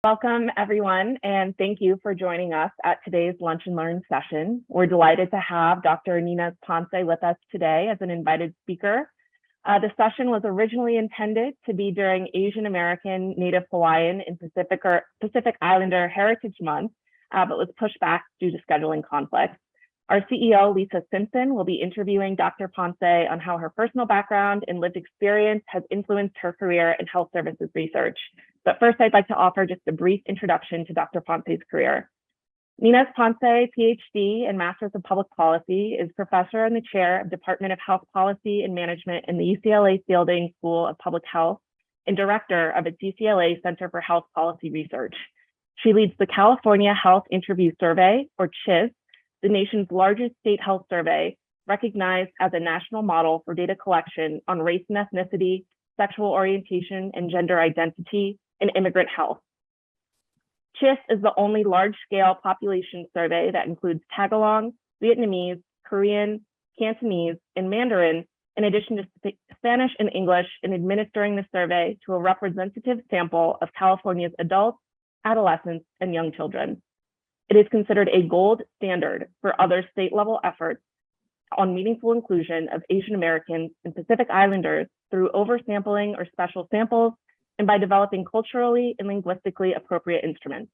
Welcome, everyone, and thank you for joining us at today's Lunch and Learn session. We're delighted to have Dr. Ninez Ponce with us today as an invited speaker. The session was originally intended to be during Asian American, Native Hawaiian, and Pacific Islander Heritage Month, but was pushed back due to scheduling conflicts. Our CEO, Lisa Simpson, will be interviewing Dr. Ponce on how her personal background and lived experience has influenced her career in health services research. But first, I'd like to offer just a brief introduction to Dr. Ponce's career. Ninez Ponce, PhD and Master's of Public Policy, is professor and the chair of Department of Health Policy and Management in the UCLA Fielding School of Public Health and director of its UCLA Center for Health Policy Research. She leads the California Health Interview Survey, or CHIS, the nation's largest state health survey, recognized as a national model for data collection on race and ethnicity, sexual orientation and gender identity, and immigrant health. CHIS is the only large-scale population survey that includes Tagalog, Vietnamese, Korean, Cantonese, and Mandarin, in addition to Spanish and English, in administering the survey to a representative sample of California's adults, adolescents, and young children. It is considered a gold standard for other state-level efforts on meaningful inclusion of Asian Americans and Pacific Islanders through oversampling or special samples, and by developing culturally and linguistically appropriate instruments.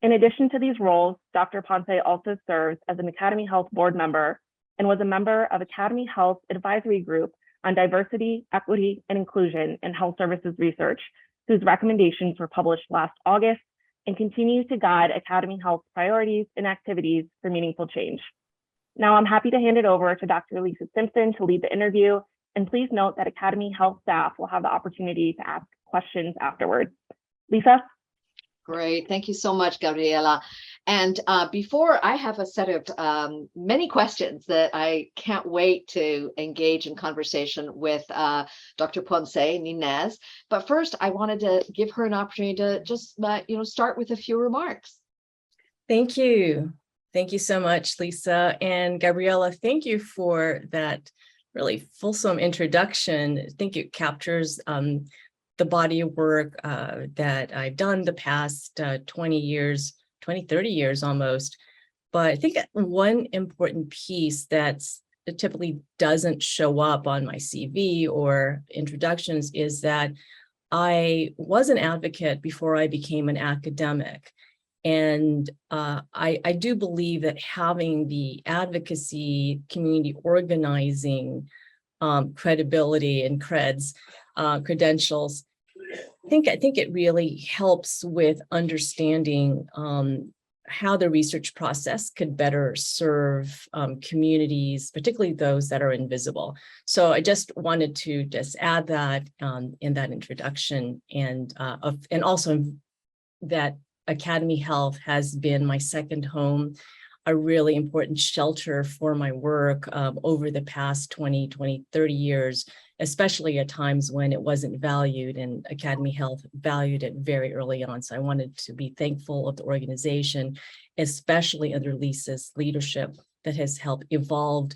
In addition to these roles, Dr. Ponce also serves as an AcademyHealth board member and was a member of AcademyHealth Advisory Group on Diversity, Equity, and Inclusion in Health Services Research, whose recommendations were published last August and continue to guide AcademyHealth's priorities and activities for meaningful change. Now I'm happy to hand it over to Dr. Lisa Simpson to lead the interview, and please note that AcademyHealth staff will have the opportunity to ask questions afterwards. Lisa? Great. Thank you so much, Gabriela. And before I have a set of many questions that I can't wait to engage in conversation with Dr. Ponce, Ninez. But first, I wanted to give her an opportunity to just start with a few remarks. Thank you. Thank you so much, Lisa. And Gabriela, thank you for that really fulsome introduction. I think it captures the body of work that I've done the past 20 years, 30 years almost. But I think one important piece that typically doesn't show up on my CV or introductions is that I was an advocate before I became an academic. And I do believe that having the advocacy, community organizing credibility and credentials, I think it really helps with understanding how the research process could better serve communities, particularly those that are invisible. So I just wanted to add that in that introduction, and also that AcademyHealth has been my second home, a really important shelter for my work over the past 30 years, especially at times when it wasn't valued, and AcademyHealth valued it very early on. So I wanted to be thankful of the organization, especially under Lisa's leadership that has helped evolve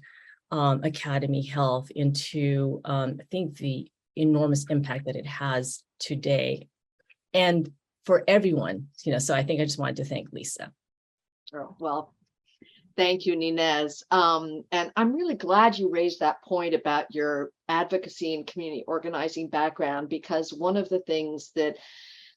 AcademyHealth into, I think, the enormous impact that it has today. And for everyone, so I think I just wanted to thank Lisa. Oh, well, thank you, Ninez. And I'm really glad you raised that point about your advocacy and community organizing background, because one of the things that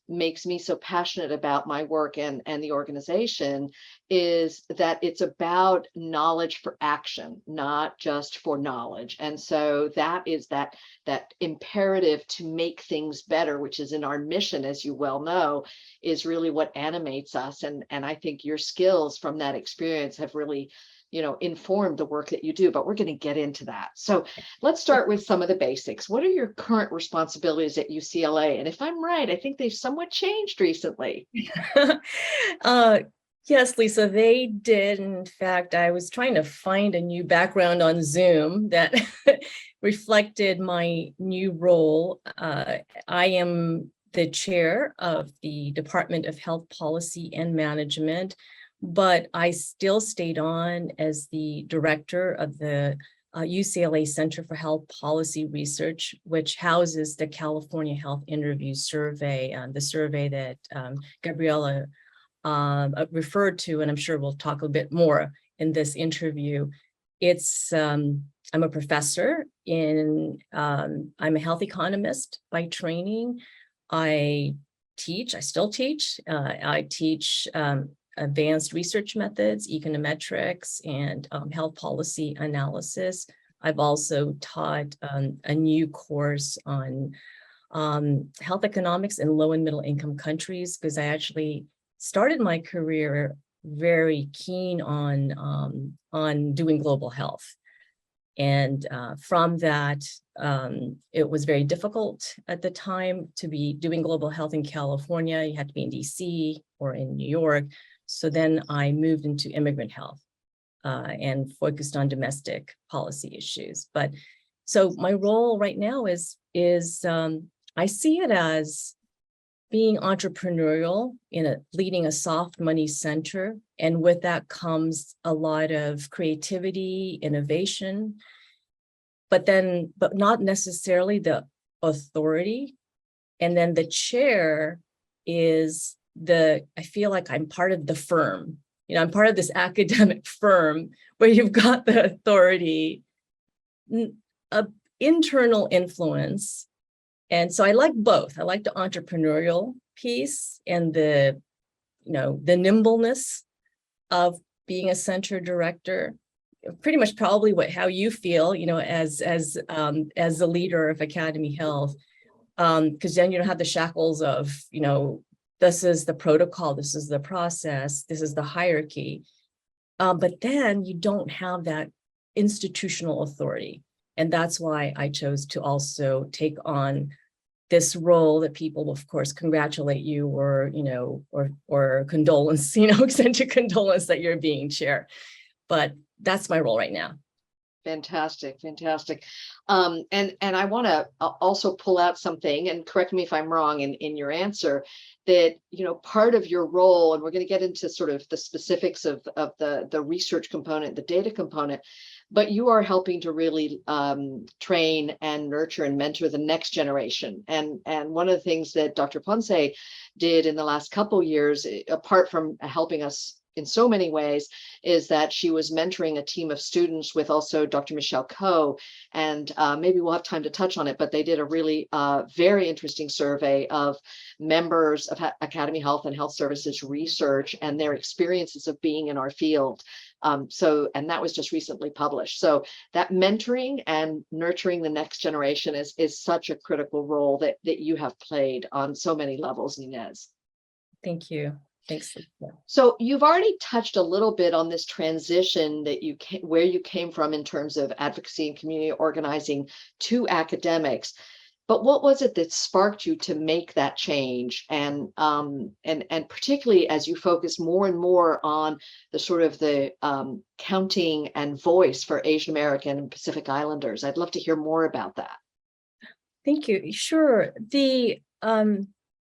makes me so passionate about my work and the organization is that it's about knowledge for action, not just for knowledge. And so that is that imperative to make things better, which is in our mission, as you well know, is really what animates us. And I think your skills from that experience have really informed the work that you do, but we're going to get into that. So let's start with some of the basics. What are your current responsibilities at UCLA? And if I'm right, I think they've somewhat changed recently. Yes, Lisa, they did. In fact, I was trying to find a new background on Zoom that reflected my new role. I am the chair of the Department of Health Policy and Management, but I still stayed on as the director of the UCLA Center for Health Policy Research, which houses the California Health Interview Survey, the survey that Gabriella referred to, and I'm sure we'll talk a bit more in this interview. It's I'm a professor I'm a health economist by training. I still teach. I teach advanced research methods, econometrics, and health policy analysis. I've also taught a new course on health economics in low and middle income countries, because I actually started my career very keen on doing global health. And from that, it was very difficult at the time to be doing global health in California. You had to be in DC or in New York. So then I moved into immigrant health and focused on domestic policy issues. But so my role right now is I see it as being entrepreneurial leading a soft money center. And with that comes a lot of creativity, innovation, but not necessarily the authority. And then the chair is I feel like I'm part of the firm. I'm part of this academic firm where you've got the authority, internal influence. And so I like both. I like the entrepreneurial piece and the nimbleness of being a center director. Pretty much probably how you feel, as the leader of Academy Health, because then you don't have the shackles of, this is the protocol, this is the process, this is the hierarchy. But then you don't have that institutional authority. And that's why I chose to also take on this role that people will, of course, congratulate you or condolence, extend your condolence that you're being chair. But that's my role right now. Fantastic. And I want to also pull out something, and correct me if I'm wrong in your answer, that, part of your role, and we're going to get into sort of the specifics of the research component, the data component, but you are helping to really train and nurture and mentor the next generation. And one of the things that Dr. Ponce did in the last couple years, apart from helping us in so many ways, is that she was mentoring a team of students with also Dr. Michelle Coe, and maybe we'll have time to touch on it, but they did a really very interesting survey of members of Academy Health and Health Services research and their experiences of being in our field. And that was just recently published. So that mentoring and nurturing the next generation is such a critical role that you have played on so many levels, Ninez. Thank you. Thanks. So you've already touched a little bit on this transition that where you came from in terms of advocacy and community organizing to academics. But what was it that sparked you to make that change? And particularly as you focus more and more on the sort of the counting and voice for Asian American and Pacific Islanders. I'd love to hear more about that. Thank you. Sure.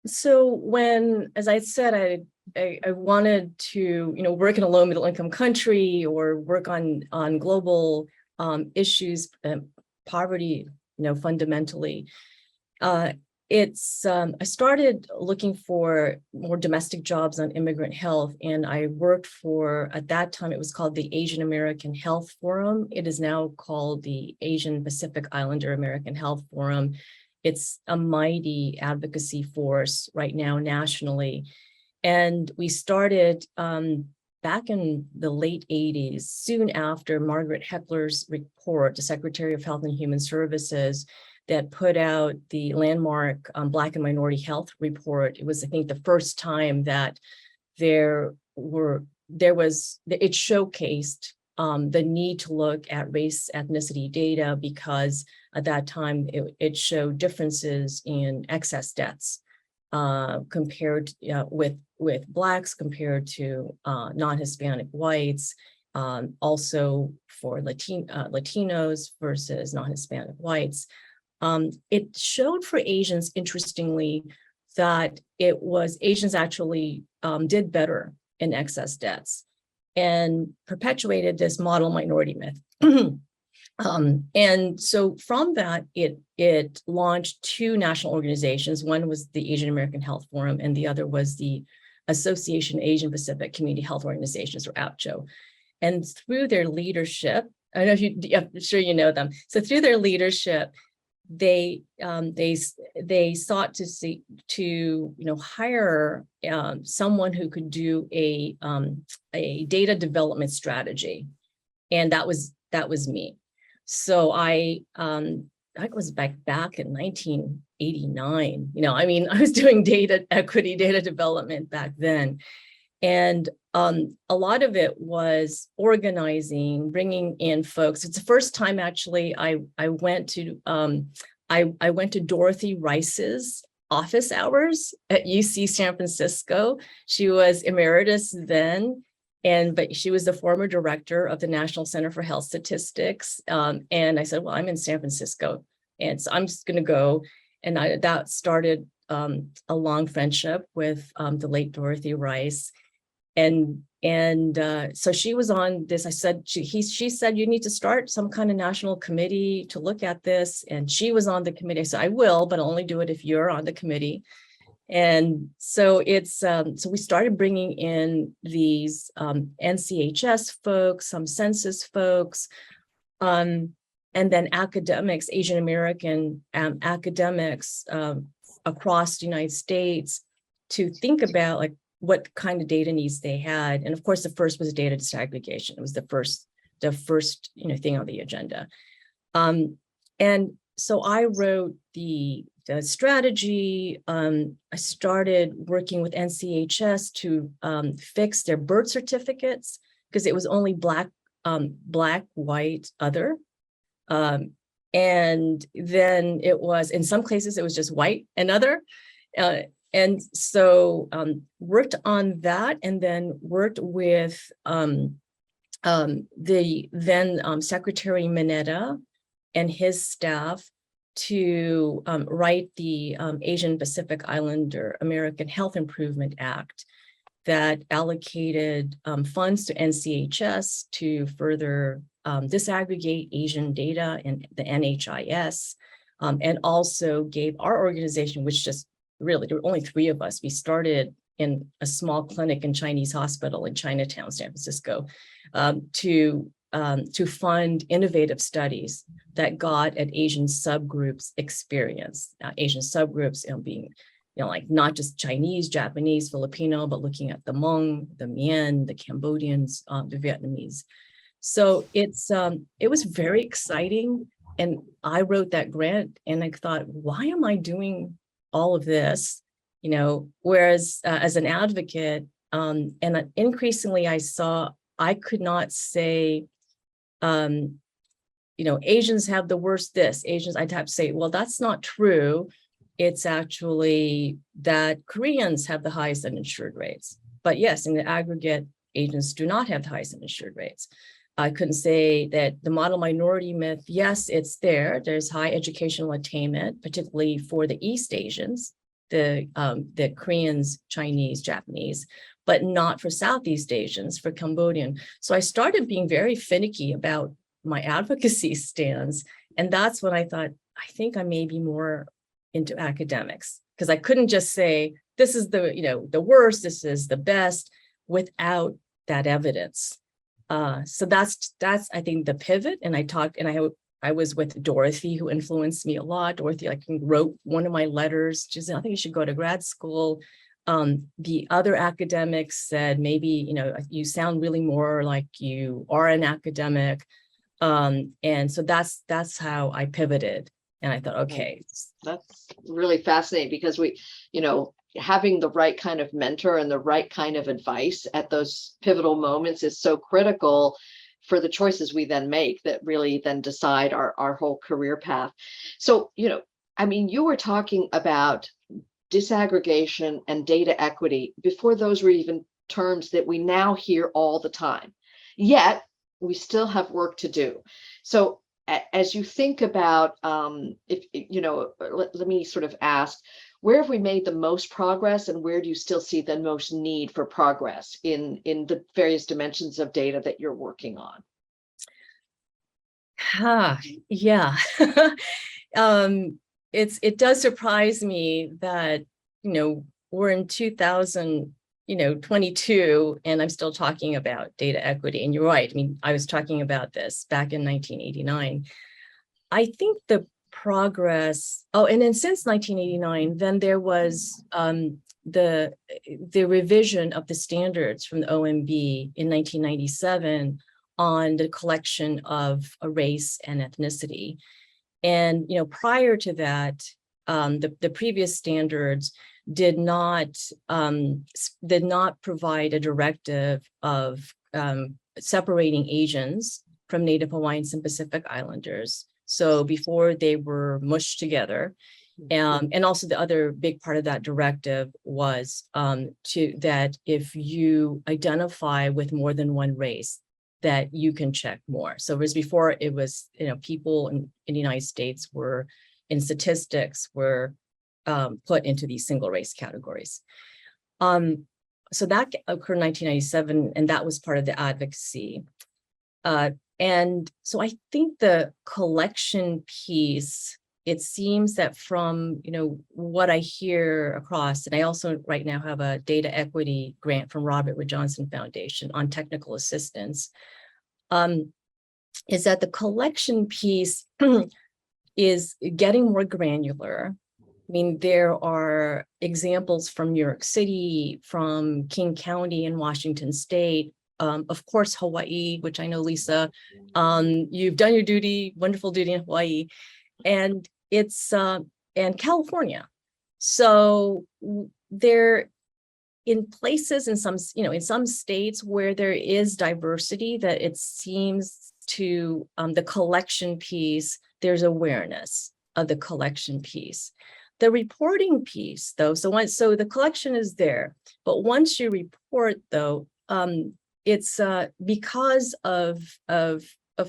So when, as I said, I wanted to, work in a low middle income country or work on global issues, poverty, fundamentally. I started looking for more domestic jobs on immigrant health, and I worked for, at that time, it was called the Asian American Health Forum. It is now called the Asian Pacific Islander American Health Forum. It's a mighty advocacy force right now nationally. And we started back in the late 80s, soon after Margaret Heckler's report, the Secretary of Health and Human Services, that put out the landmark Black and Minority Health report. It was, I think, the first time that it showcased the need to look at race ethnicity data, because at that time it showed differences in excess deaths compared with Blacks compared to non-Hispanic whites, also for Latinos versus non-Hispanic whites. It showed for Asians, interestingly, that Asians actually did better in excess deaths, and perpetuated this model minority myth. And so from that, it launched two national organizations. One was the Asian American Health Forum, and the other was the Association of Asian Pacific Community Health Organizations, or APCHO. And through their leadership, I know I'm sure you know them. So through their leadership, they sought to hire someone who could do a data development strategy, and that was me. So I was back in 1989. I was doing data equity, data development back then. And a lot of it was organizing, bringing in folks. It's the first time actually I went to Dorothy Rice's office hours at UC San Francisco. She was emeritus then, but she was the former director of the National Center for Health Statistics. And I said, well, I'm in San Francisco, and so I'm just going to go. And that started a long friendship with the late Dorothy Rice. And so she was on this. I said, she said, you need to start some kind of national committee to look at this. And she was on the committee. I said, I will, but I'll only do it if you're on the committee. And so so we started bringing in these NCHS folks, some census folks, and then academics, Asian American academics across the United States, to think about like what kind of data needs they had. And of course, the first was data disaggregation. It was the first thing on the agenda. And so I wrote the strategy. I started working with NCHS to fix their birth certificates, because it was only black, white, other. And then it was, in some cases, it was just white and other. And so worked on that, and then worked with the then Secretary Mineta and his staff to write the Asian Pacific Islander American Health Improvement Act that allocated funds to NCHS to further disaggregate Asian data in the NHIS, and also gave our organization, which just really, there were only three of us. We started in a small clinic in Chinese hospital in Chinatown, San Francisco, to fund innovative studies that got at Asian subgroups experience. Asian subgroups, being, like not just Chinese, Japanese, Filipino, but looking at the Hmong, the Mien, the Cambodians, the Vietnamese. So it was very exciting. And I wrote that grant, and I thought, why am I doing all of this? Whereas as an advocate, and increasingly I saw I could not say, Asians have the worst this, Asians, I'd have to say, well, that's not true. It's actually that Koreans have the highest uninsured rates. But yes, in the aggregate, Asians do not have the highest uninsured rates. I couldn't say that the model minority myth, yes, it's there. There's high educational attainment, particularly for the East Asians, the Koreans, Chinese, Japanese, but not for Southeast Asians, for Cambodian. So I started being very finicky about my advocacy stance. And that's when I thought, I think I may be more into academics, because I couldn't just say, this is the worst, this is the best, without that evidence. So that's I think the pivot. And I was with Dorothy, who influenced me a lot. Dorothy wrote one of my letters. She said, I think you should go to grad school. The other academics said, maybe, you sound really more like you are an academic. And so that's how I pivoted. And I thought, okay. That's really fascinating, because we, having the right kind of mentor and the right kind of advice at those pivotal moments is so critical for the choices we then make that really then decide our whole career path. So, you were talking about disaggregation and data equity before those were even terms that we now hear all the time. Yet we still have work to do. So as you think about, let me sort of ask, where have we made the most progress, and where do you still see the most need for progress in the various dimensions of data that you're working on? Yeah. It does surprise me that, we're in 2022, and I'm still talking about data equity. And you're right. I mean, I was talking about this back in 1989. I think the progress, and then since 1989, then there was the revision of the standards from the OMB in 1997 on the collection of a race and ethnicity. And prior to that, the previous standards did not provide a directive of separating Asians from Native Hawaiians and Pacific Islanders. So before they were mushed together. And also the other big part of that directive was that if you identify with more than one race, that you can check more. So it was before, it was, people in the United States were in statistics were put into these single race categories. So that occurred in 1997, and that was part of the advocacy. And so I think the collection piece, it seems that from, what I hear across, and I also right now have a data equity grant from Robert Wood Johnson Foundation on technical assistance, is that the collection piece is getting more granular. I mean, there are examples from New York City, from King County in Washington State, of course, Hawaii, which I know, Lisa, you've done your duty, wonderful duty in Hawaii, and it's and California. So there, in places, in some, in some states where there is diversity, that it seems to the collection piece, there's awareness of the collection piece. The reporting piece, though, so the collection is there, but once you report, though, it's because of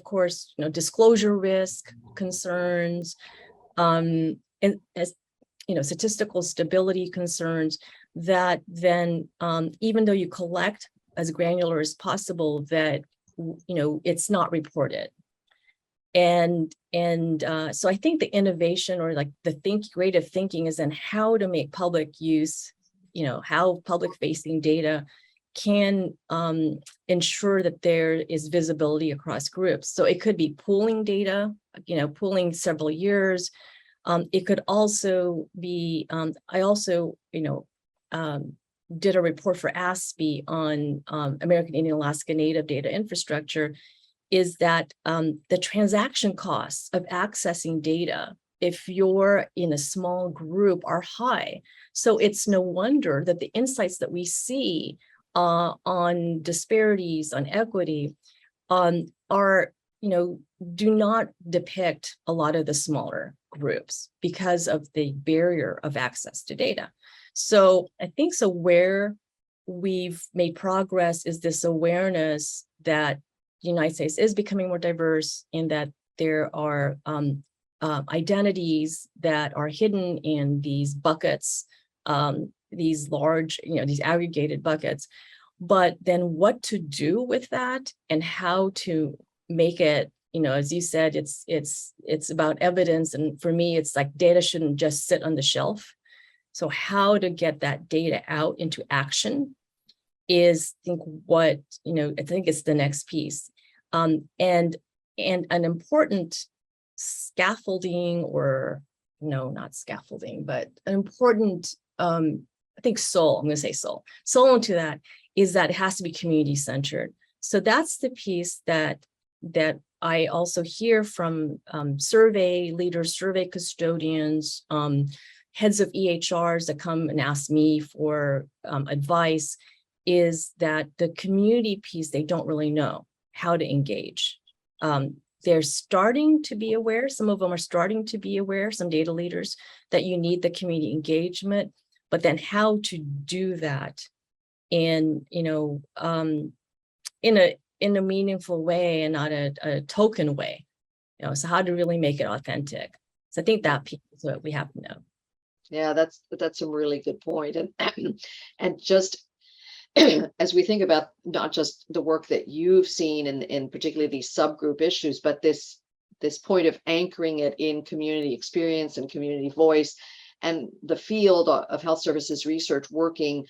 course, disclosure risk concerns, and as statistical stability concerns, that then even though you collect as granular as possible, that it's not reported. And so I think the innovation, or like the creative thinking, is in how to make public use, how public facing data can ensure that there is visibility across groups. So it could be pooling data, pooling several years. It could also be, I also, did a report for ASPE on American Indian Alaska Native data infrastructure, is that the transaction costs of accessing data, if you're in a small group, are high. So it's no wonder that the insights that we see on disparities, on equity, are, do not depict a lot of the smaller groups because of the barrier of access to data. So I think where we've made progress is this awareness that the United States is becoming more diverse, and that there are identities that are hidden in these buckets, these large, these aggregated buckets. But then what to do with that, and how to make it, as you said, it's about evidence. And for me, it's like data shouldn't just sit on the shelf. So how to get that data out into action is, I think it's the next piece. And an important scaffolding, or not scaffolding, but an important, I think I'm going to say soul into that, is that it has to be community centered. So that's the piece that I also hear from survey leaders, survey custodians, heads of EHRs that come and ask me for advice, is that the community piece, they don't really know how to engage. They're starting to be aware. Some of them are starting to be aware, some data leaders, that you need the community engagement, but then how to do that in, in a meaningful way, and not a token way, so how to really make it authentic. So I think that piece is what we have to know. Yeah, that's a really good point. And just as we think about not just the work that you've seen in particularly these subgroup issues, but this this point of anchoring it in community experience and community voice, and the field of health services research working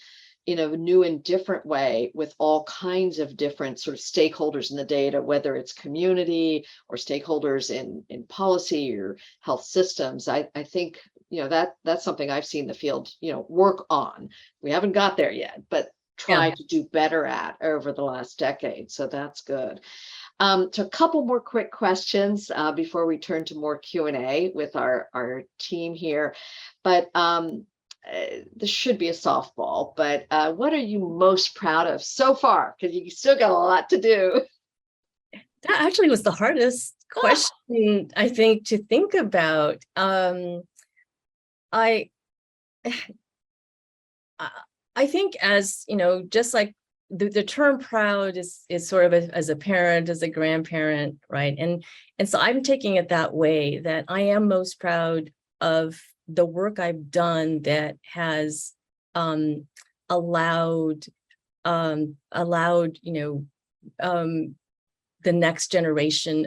in a new and different way with all kinds of different sort of stakeholders in the data, whether it's community or stakeholders in policy or health systems. I think, that's something I've seen the field, work on. We haven't got there yet, but try to do better at over the last decade. So that's good. So a couple more quick questions before we turn to more Q&A with our team here. But this should be a softball, but what are you most proud of so far? Because you still got a lot to do. That actually was the hardest question, I think, to think about. I think, as just like the term proud is sort of as a parent, as a grandparent, right? And so I'm taking it that way, that I am most proud of the work I've done that has allowed the next generation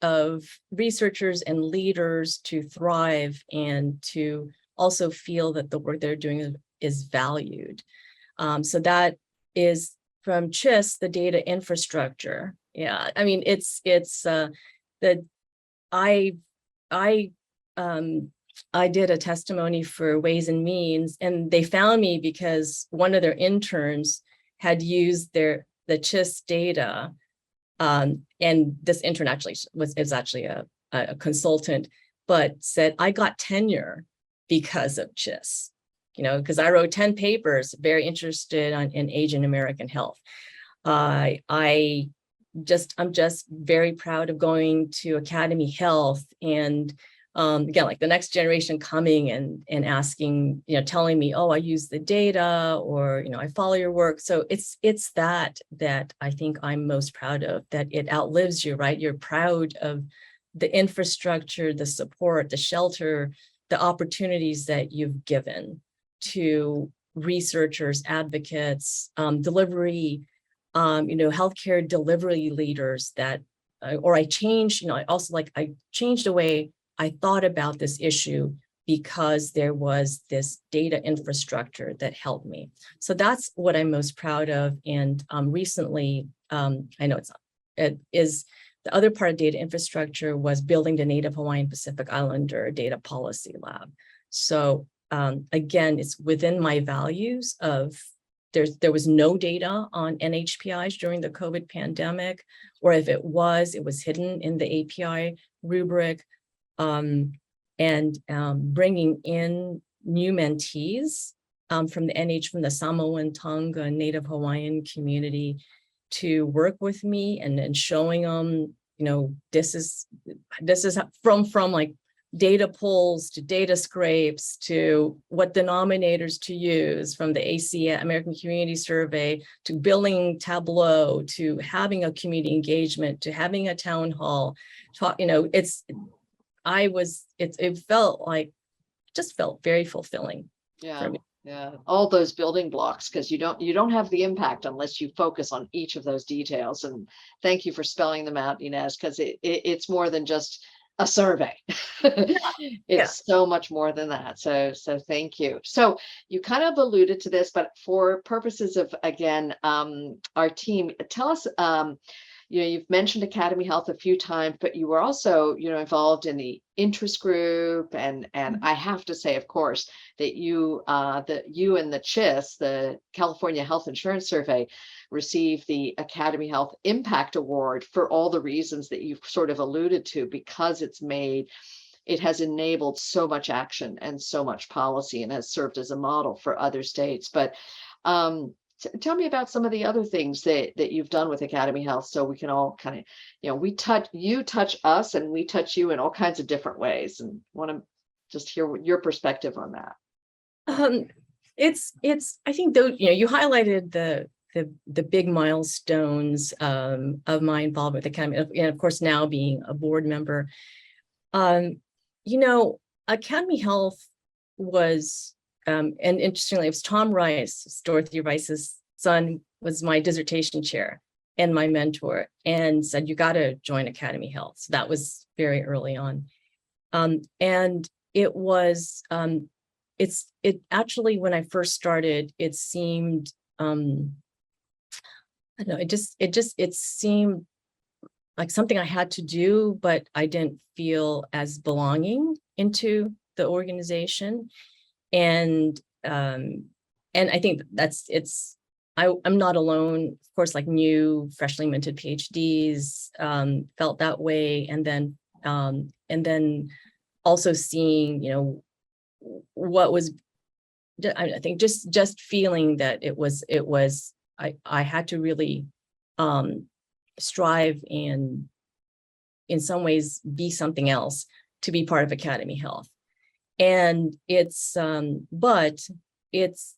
of researchers and leaders to thrive and to also feel that the work they're doing is valued. So that is from CHIS, the data infrastructure. Yeah, I mean, it's that I did a testimony for Ways and Means, and they found me because one of their interns had used the CHIS data, and this intern actually is actually a consultant, but said, I got tenure because of CHIS, because I wrote 10 papers, very interested in Asian American health. I'm just very proud of going to AcademyHealth and again, like the next generation coming and asking, telling me, oh, I use the data, or, I follow your work. So it's that I think I'm most proud of, that it outlives you, right? You're proud of the infrastructure, the support, the shelter, the opportunities that you've given to researchers, advocates, delivery, healthcare delivery leaders that, or I changed, I changed the way I thought about this issue because there was this data infrastructure that helped me. So that's what I'm most proud of. And recently, I know it is the other part of data infrastructure was building the Native Hawaiian Pacific Islander Data Policy Lab. So again, it's within my values of there was no data on NHPIs during the COVID pandemic, or if it was hidden in the API rubric. And bringing in new mentees from the Samoan, Tonga, Native Hawaiian community to work with me and showing them, this is from like data polls to data scrapes to what denominators to use, from the ACS American Community Survey to building Tableau to having a community engagement to having a town hall talk. It felt very fulfilling. Yeah. Yeah, all those building blocks, because you don't have the impact unless you focus on each of those details. And thank you for spelling them out, Ninez, because it's more than just a survey. It's so much more than that. So thank you. So you kind of alluded to this, but for purposes of, again, our team, tell us, you've mentioned AcademyHealth a few times, but you were also, involved in the interest group, and I have to say, of course, that you and the CHIS, the California Health Insurance Survey, received the AcademyHealth Impact Award for all the reasons that you've sort of alluded to, because it has enabled so much action and so much policy and has served as a model for other states. But tell me about some of the other things that you've done with AcademyHealth, so we can all kind of, you touch us and we touch you in all kinds of different ways, and want to just hear your perspective on that. It's I think, though, you highlighted the big milestones of my involvement with Academy, and of course now being a board member. AcademyHealth was, and interestingly, it was Tom Rice, Dorothy Rice's son, was my dissertation chair and my mentor, and said, you got to join Academy Health. So that was very early on. And it was, it actually, when I first started, it seemed, I don't know, it seemed like something I had to do, but I didn't feel as belonging into the organization. And I think I'm not alone. Of course, like new, freshly minted PhDs felt that way. And then also seeing, what was, I think just feeling that it was, I had to really strive and in some ways be something else to be part of Academy Health. And but it's,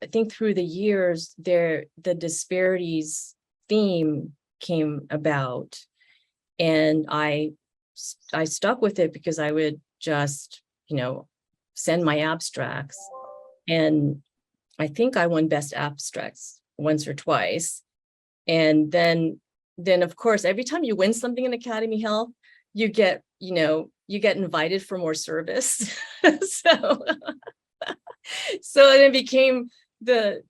I think through the years the disparities theme came about, and I stuck with it because I would just, send my abstracts, and I think I won best abstracts once or twice. And then of course, every time you win something in Academy Health, you get invited for more service. So it became an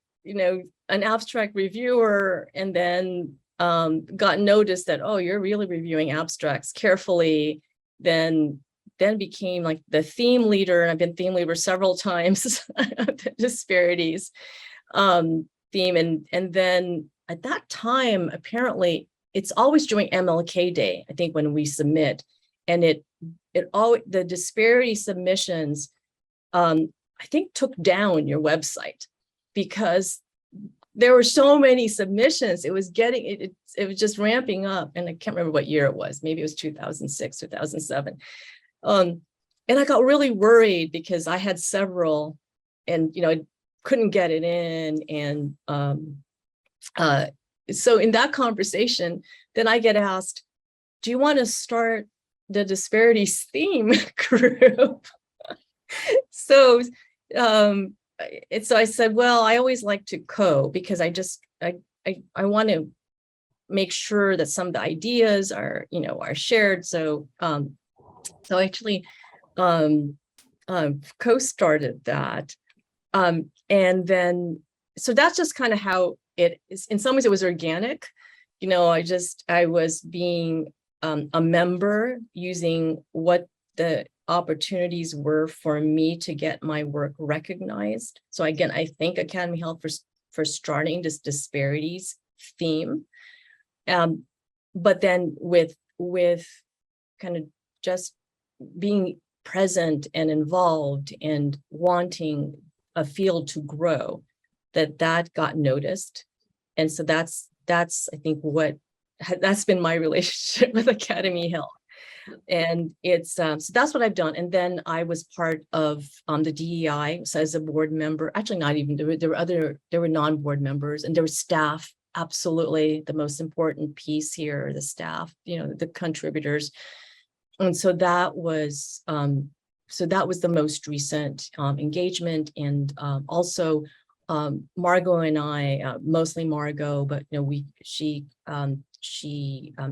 abstract reviewer, and then got noticed that, oh, you're really reviewing abstracts carefully. Then became like the theme leader, and I've been theme leader several times. The disparities theme, and then at that time, apparently it's always during MLK Day, I think, when we submit, and the disparity submissions I think took down your website because there were so many submissions. It was getting, it was just ramping up. And I can't remember what year it was. Maybe it was 2006, 2007. And I got really worried because I had several, and, I couldn't get it in. And so in that conversation, then I get asked, do you want to start the disparities theme group? So I said, well, I always like to because I want to make sure that some of the ideas are shared. So I actually co-started that, and then so that's just kind of how it is. In some ways, it was organic. I was being a member, using what the opportunities were for me to get my work recognized. So again, I thank Academy Health for starting this disparities theme. But then with kind of just being present and involved and wanting a field to grow, that got noticed. And so that's I think that's been my relationship with Academy Health. And it's so that's what I've done. And then I was part of the DEI, so as a board member. Actually, not even, there were non-board members, and there was staff. Absolutely, the most important piece here, the staff, the contributors. And so that was the most recent engagement. And also Margot and I, mostly Margot, but she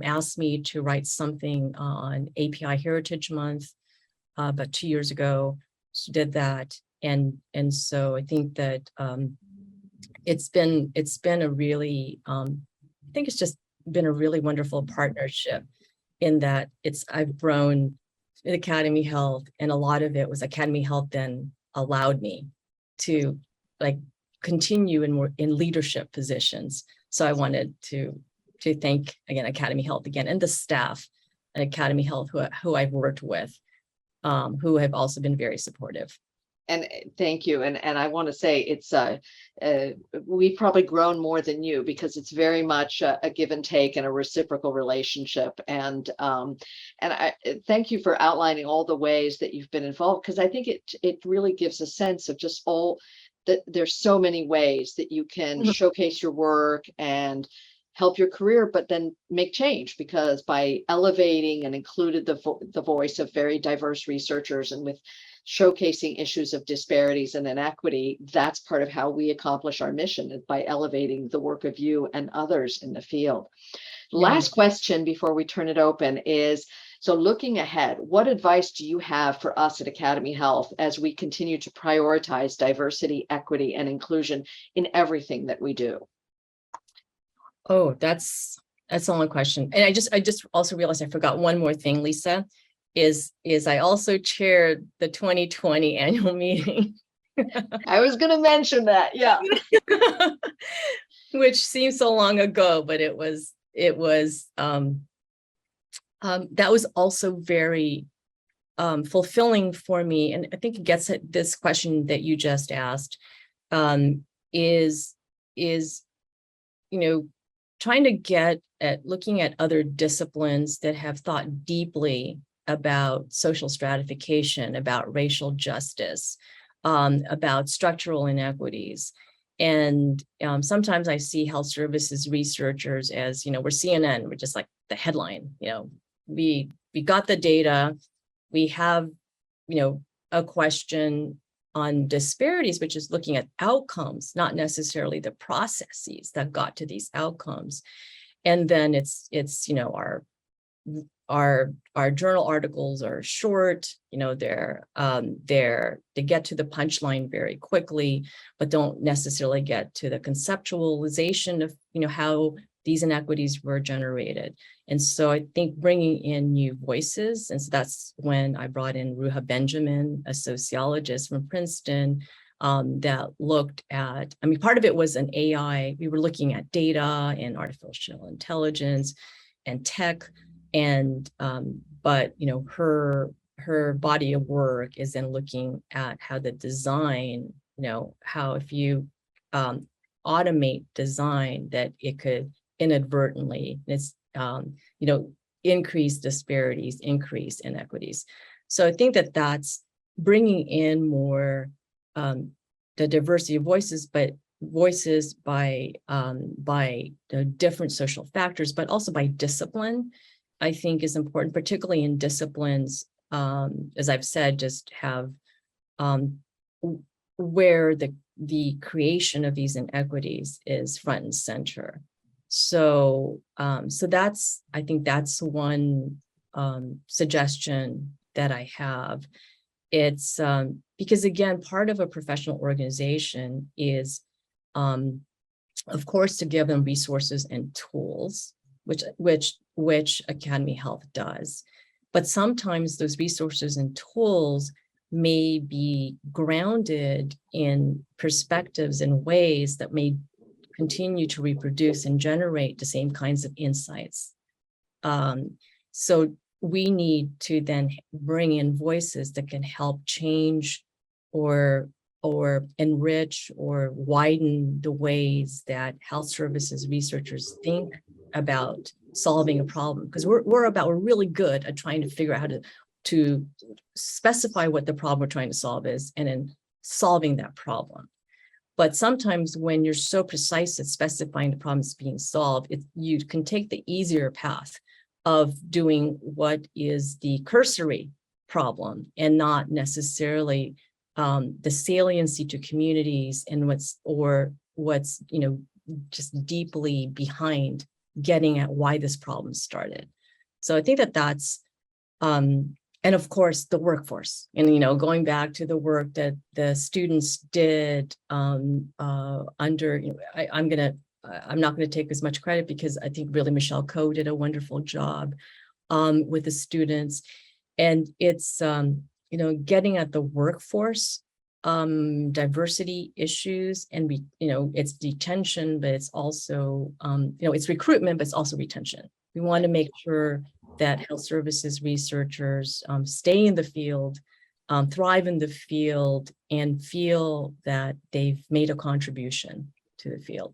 asked me to write something on API Heritage Month about 2 years ago. She did that, and so I think that it's been a really I think it's just been a really wonderful partnership, in that I've grown in Academy Health, and a lot of it was Academy Health then allowed me to continue in leadership positions. So I wanted to thank again Academy Health again, and the staff at Academy Health who I've worked with, who have also been very supportive. And thank you. And I want to say it's we've probably grown more than you, because it's very much a give and take and a reciprocal relationship. And I thank you for outlining all the ways that you've been involved, because I think it really gives a sense of just all that there's so many ways that you can showcase your work and help your career, but then make change, because by elevating and included the voice of very diverse researchers and with showcasing issues of disparities and inequity, that's part of how we accomplish our mission, by elevating the work of you and others in the field. Last question before we turn it open is, so looking ahead, what advice do you have for us at Academy Health as we continue to prioritize diversity, equity, and inclusion in everything that we do? Oh, that's a long question. And I just also realized I forgot one more thing, Lisa, is I also chaired the 2020 annual meeting. I was going to mention that. Yeah. Which seems so long ago, but that was also very fulfilling for me. And I think it gets at this question that you just asked, is trying to get at looking at other disciplines that have thought deeply about social stratification, about racial justice, about structural inequities. And sometimes I see health services researchers as, we're CNN, we're just like the headline, we got the data, we have, a question on disparities, which is looking at outcomes, not necessarily the processes that got to these outcomes. And then it's our journal articles are short, they get to the punchline very quickly, but don't necessarily get to the conceptualization of, how these inequities were generated. And so I think bringing in new voices, and so that's when I brought in Ruha Benjamin, a sociologist from Princeton, that looked at, part of it was an AI, we were looking at data and artificial intelligence and tech, and but her body of work is then looking at how the design, how if you automate design, that it could inadvertently, increase disparities, increase inequities. So I think that that's bringing in more the diversity of voices, but voices by the different social factors, but also by discipline, I think is important, particularly in disciplines, as I've said, just have where the creation of these inequities is front and center. So that's, I think that's one suggestion that I have. It's because again, part of a professional organization is, of course, to give them resources and tools, which Academy Health does. But sometimes those resources and tools may be grounded in perspectives and ways that may continue to reproduce and generate the same kinds of insights. So we need to then bring in voices that can help change or enrich or widen the ways that health services researchers think about solving a problem. Because we're really good at trying to figure out how to specify what the problem we're trying to solve is, and then solving that problem. But sometimes when you're so precise at specifying the problems being solved, you can take the easier path of doing what is the cursory problem and not necessarily the saliency to communities and what's just deeply behind getting at why this problem started. So I think that and of course the workforce, and going back to the work that the students did under, I'm not going to take as much credit because I think really Michelle Coe did a wonderful job with the students, and it's getting at the workforce diversity issues, and it's detention, but it's also it's recruitment, but it's also retention. We want to make sure that health services researchers stay in the field, thrive in the field, and feel that they've made a contribution to the field.